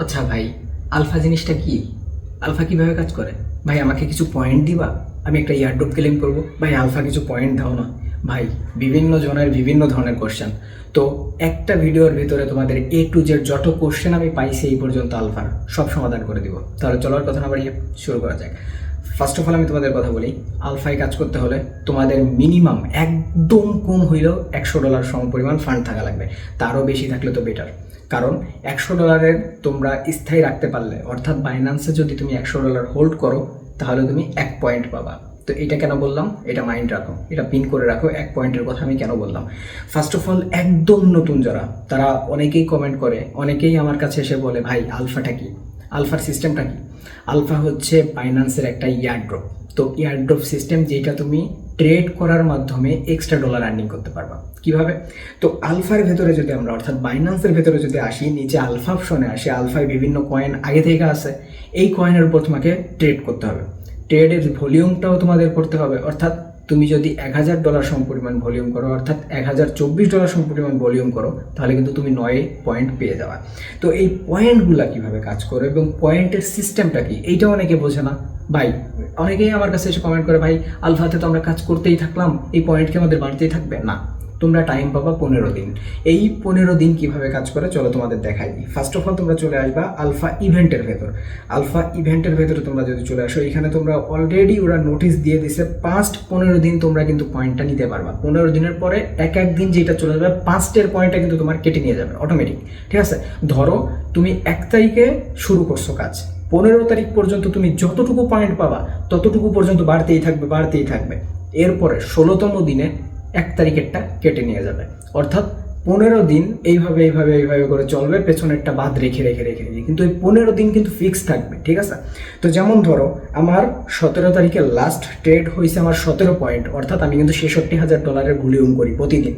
আচ্ছা ভাই, আলফা জিনিসটা কি? আলফা কিভাবে কাজ করে? ভাই আমাকে কিছু পয়েন্ট দিবা, আমি একটা ইয়ারড্রপ ক্লেম করব। ভাই আলফা কিছু পয়েন্ট দাও না। ভাই বিভিন্ন জনের বিভিন্ন ধরনের কোশ্চেন। তো একটা ভিডিওর ভিতরে তোমাদের A to Z যত কোশ্চেন আমি পাইছি এই পর্যন্ত আলফার সব সমাধান করে দিব। তাহলে চলার কথা না বাড়িয়ে শুরু করা যাক। ফার্স্ট অফ অল আমি তোমাদের কথা বলি, আলফায় কাজ করতে হলে তোমাদের মিনিমাম একদম কম হইলেও $100 সম পরিমাণ ফান্ড থাকা লাগবে। তারও বেশি থাকলে তো বেটার। কারণ $100 তোমরা স্থায়ী রাখতে পারলে, অর্থাৎ বাইন্যান্সে যদি তুমি $100 হোল্ড করো তাহলে তুমি 1 পয়েন্ট পাবা। তো এটা কেন বললাম, এটা মাইন্ড রাখো, এটা পিন করে রাখো 1 পয়েন্টের কথা আমি কেন বললাম। ফার্স্ট অফ অল একদম নতুন যারা, তারা অনেকেই কমেন্ট করে, অনেকেই আমার কাছে এসে বলে ভাই আলফাটা কি, আলফার সিস্টেমটা কি। আলফা হচ্ছে বাইন্যান্সের একটা ইয়ারড্রপ। তো ইয়ারড্রপ সিস্টেম যেটা তুমি ট্রেড করার মাধ্যমে এক্সট্রা ডলার আর্নিং করতে পারবা। কিভাবে? তো আলফার ভেতরে যদি আমরা, অর্থাৎ বাইন্যান্সের ভেতরে যদি আসি, নিচে আলফা অপশনে আসি, আলফায় বিভিন্ন কয়েন আগে থেকে আছে। এই কয়েনের উপর তোমাকে ট্রেড করতে হবে, ট্রেডের ভলিউমটাও তোমাদের করতে হবে। অর্থাৎ তুমি যদি $1000 সম পরিমাণ ভলিউম করো, অর্থাৎ $1024 সম পরিমাণ ভলিউম করো, তাহলে কিন্তু তুমি 9 পয়েন্ট পেয়ে যাবা। তো এই পয়েন্টগুলা কিভাবে কাজ করে এবং পয়েন্টের সিস্টেমটা কি, এইটা অনেকে বোঝে না ভাই। অনেকেই আমার কাছে এসে কমেন্ট করে ভাই আলফাতে তো আমরা কাজ করতেই থাকলাম, এই পয়েন্ট কি আমাদের বাড়তেই থাকবে? না, তোমরা টাইম পাবা 15 দিন। এই 15 দিন কিভাবে কাজ করে চলো তোমাদের দেখাই দিই। ফার্স্ট অফ অল তোমরা চলে আসবা আলফা ইভেন্টের ভেতর। আলফা ইভেন্টের ভেতরে তোমরা যদি চলে আসো, এখানে তোমরা অলরেডি ওরা নোটিশ দিয়ে দিছে পাস্ট 15 দিন তোমরা কিন্তু পয়েন্টটা নিতে পারবা। 15 দিনের পরে এক এক দিন যেটা চলে যাবে, পাস্টের পয়েন্টটা কিন্তু তোমার কেটে নিয়ে যাবে অটোমেটিক। ঠিক আছে? ধরো তুমি 1 তারিখে শুরু করছো কাজ, 15 তারিখ পর্যন্ত তুমি যতটুকু পয়েন্ট পাবা ততটুকু পর্যন্ত বাড়তেই থাকবে, বাড়তেই থাকবে। এরপরে 16তম দিনে 1 তারিখেরটা কেটে নিয়ে যাবে। অর্থাৎ 15 দিন এইভাবে এইভাবে এইভাবে করে চলবে, পেছনেরটা বাদ রেখে রেখে রেখে রেখে, কিন্তু এই 15 দিন কিন্তু ফিক্স থাকবে। ঠিক আছে? তো যেমন ধরো আমার 17 তারিখে লাস্ট ট্রেড হয়েছে আমার 17 পয়েন্ট, অর্থাৎ আমি কিন্তু $63,000 ভলিউম করি প্রতিদিন।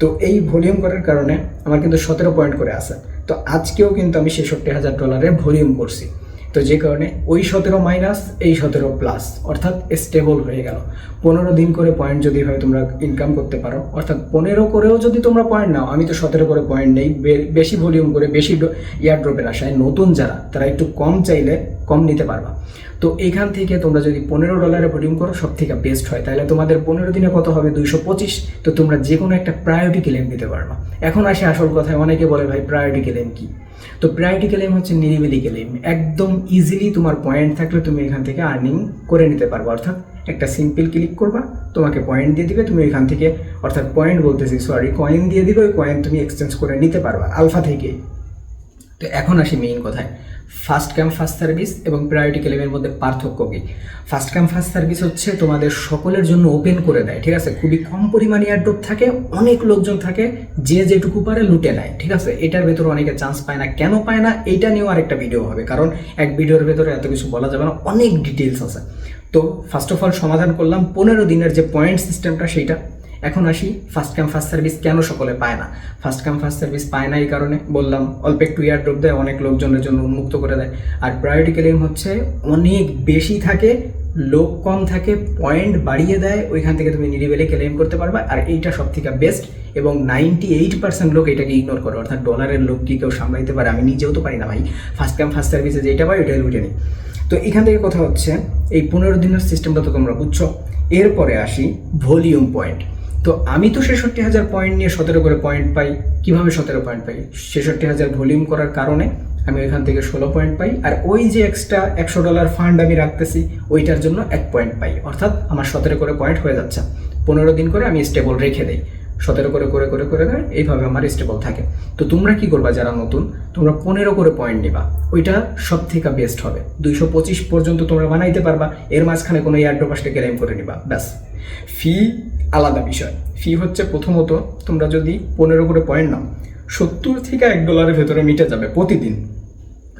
তো এই ভলিউম করার কারণে আমার কিন্তু 17 পয়েন্ট করে আছে। তো আজকেও কিন্তু আমি $63,000 ভলিউম করছি। তো যে কারণে ওই 17 মাইনাস এই 17 প্লাস, অর্থাৎ স্টেবল হয়ে গেল। 15 দিন করে পয়েন্ট যদি হয় তোমরা ইনকাম করতে পারো, অর্থাৎ 15 করেও যদি তোমরা পয়েন্ট নাও, আমি তো 17 করে পয়েন্ট নেই, বেশি ভলিউম করে বেশি ইয়ারড্রপের আশায় নতুন যারা, তারা একটু কম চাইলে কম নিতে পারবা। তো এখান থেকে তোমরা যদি $15 ভলিউম করো সব থেকে বেস্ট হয়, তাহলে তোমাদের 15 দিনে কত হবে? 225। তো তোমরা যে কোনো একটা প্রায়োরিটি ক্লেম দিতে পারবা। এখন আসে আসল কথায়, অনেকে বলে ভাই প্রায়োরিটি ক্লেম কি? তো প্রায়োরিটি ক্লেম হচ্ছে নিরিবিলি ক্লেম, একদম ইজিলি তোমার পয়েন্ট থাকলে তুমি এখান থেকে আর্নিং করে নিতে পারবে। অর্থাৎ একটা সিম্পল ক্লিক করবা, তোমাকে পয়েন্ট দিয়ে দিবে, তুমি এখান থেকে, অর্থাৎ পয়েন্ট বলতেছি সরি, কয়েন দিয়ে দিবে, ওই কয়েন তুমি এক্সচেঞ্জ করে নিতে পারবা আলফা থেকে। তো এখন আসি মেইন কথায়, ফার্স্ট কাম ফার্স্ট সার্ভিস এবং প্রায়োরিটি ক্লেমের মধ্যে পার্থক্য কী? ফার্স্ট কাম ফার্স্ট সার্ভিস হচ্ছে তোমাদের সকলের জন্য ওপেন করে দেয়। ঠিক আছে? খুবই কম পরিমাণে এয়ারড্রপ থাকে, অনেক লোকজন থাকে, যে যেটুকু পারে লুটে নেয়। ঠিক আছে? এটার ভেতরে অনেকে চান্স পায় না। কেন পায় না এইটা নিয়েও আরেকটা ভিডিও হবে, কারণ এক ভিডিওর ভেতরে এত কিছু বলা যাবে না, অনেক ডিটেলস আছে। তো ফার্স্ট অফ অল সমাধান করলাম 15 দিনের যে পয়েন্ট সিস্টেমটা সেইটা। এখন আসি ফার্স্ট কাম ফার্স্ট সার্ভিস কেন সকলে পায় না। ফার্স্ট কাম ফার্স্ট সার্ভিস পায় না এই কারণে বললাম, অল্প একটু এয়ারড্রপ দেয়, অনেক লোকজনের জন্য উন্মুক্ত করে দেয়। আর প্রায়োরিটি ক্লেম হচ্ছে অনেক বেশি থাকে, লোক কম থাকে, পয়েন্ট বাড়িয়ে দেয়, ওইখান থেকে তুমি নিরিবিলি ক্লেম করতে পারবা। আর এইটা সব থেকে বেস্ট, এবং 98% লোক এটাকে ইগনোর করে। অর্থাৎ ডলারের লোক কি কেউ সামলাইতে পারে? আমি নিজেও তো পারি না ভাই। ফার্স্ট কাম ফার্স্ট সার্ভিসে যেটা পাই ওইটাই লুটে নিই। তো এখান থেকে কথা হচ্ছে এই 15 দিনের সিস্টেমটা তো তোমরা বুঝছো। এরপরে আসি ভলিউম পয়েন্ট। তো আমি তো 63,000 পয়েন্ট নিয়ে 17 করে পয়েন্ট পাই। কিভাবে 17 পয়েন্ট পাই? 63,000 ভলিউম করার কারণে আমি ওইখান থেকে 16 পয়েন্ট পাই। আর ওই যে এক্সট্রা $100 ফান্ড আমি রাখতেছি, ওইটার জন্য 1 পয়েন্ট পাই। অর্থাৎ আমার 17 করে পয়েন্ট হয়ে যাচ্ছে। 15 দিন করে আমি স্টেবল রেখে দেই, 17 করে করে করে করে করে এইভাবে আমার স্টেবল থাকে। তো তোমরা কি করবা যারা নতুন, তোমরা 15 করে পয়েন্ট নিবা, ওইটা সব থেকে বেস্ট হবে। 225 পর্যন্ত তোমরা বানাইতে পারবা, এর মাঝখানে কোনো এয়ারড্রপ আসলে ক্লেম করে নিবা, ব্যাস। ফি আলাদা বিষয়। ফি হচ্ছে প্রথমত তোমরা যদি 15 করে পয়েন্ট নাও, $70 থেকে $1 ভেতরে মিটে যাবে প্রতিদিন,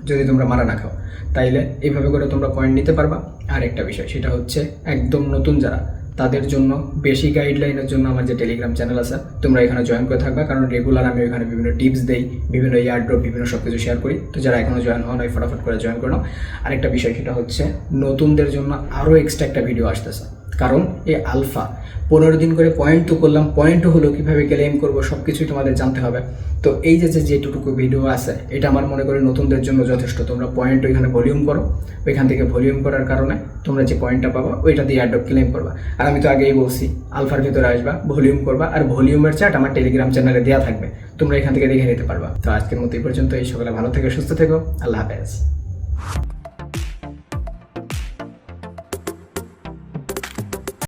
যদি তোমরা মারা না খাও। তাইলে এইভাবে করে তোমরা পয়েন্ট নিতে পারবা। আর একটা বিষয়, সেটা হচ্ছে একদম নতুন যারা, তাদের জন্য বেশি গাইডলাইনের জন্য আমার যে টেলিগ্রাম চ্যানেল আছে, তোমরা এখানে জয়েন করে থাকবে, কারণ রেগুলার আমি ওখানে বিভিন্ন টিপস দেই, বিভিন্ন ইয়ারড্রপ, বিভিন্ন সব কিছু শেয়ার করি। তো যারা এখনও জয়েন হন, ওই ফটাফট করে জয়েন করো। আরেকটা বিষয়, সেটা হচ্ছে নতুনদের জন্য আরও এক্সট্রা একটা ভিডিও আসতেছে। কারণ এই আলফা 15 দিন করে পয়েন্ট তো করলাম, পয়েন্টও হলো কীভাবে ক্লেম করবো সব কিছুই তোমাদের জানতে হবে। তো এই যেটুকু ভিডিও আছে এটা আমার মনে করি নতুনদের জন্য যথেষ্ট। তোমরা পয়েন্ট ওইখানে ভলিউম করো, ওইখান থেকে ভলিউম করার কারণে তোমরা যে পয়েন্টটা পাবা ওইটা দিয়ে এয়ারড্রপ ক্লেম করবা। আর আমি তো আগেই বলছি আলফার ভিতরে আসবা, ভলিউম করবা, আর ভলিউমের চার্ট আমার টেলিগ্রাম চ্যানেলে দেওয়া থাকবে, তোমরা এখান থেকে দেখে নিতে পারবা। তো আজকের মতো এই পর্যন্ত। এই সকালে ভালো থেকো, সুস্থ থেকো, আল্লাহ হাফেজ।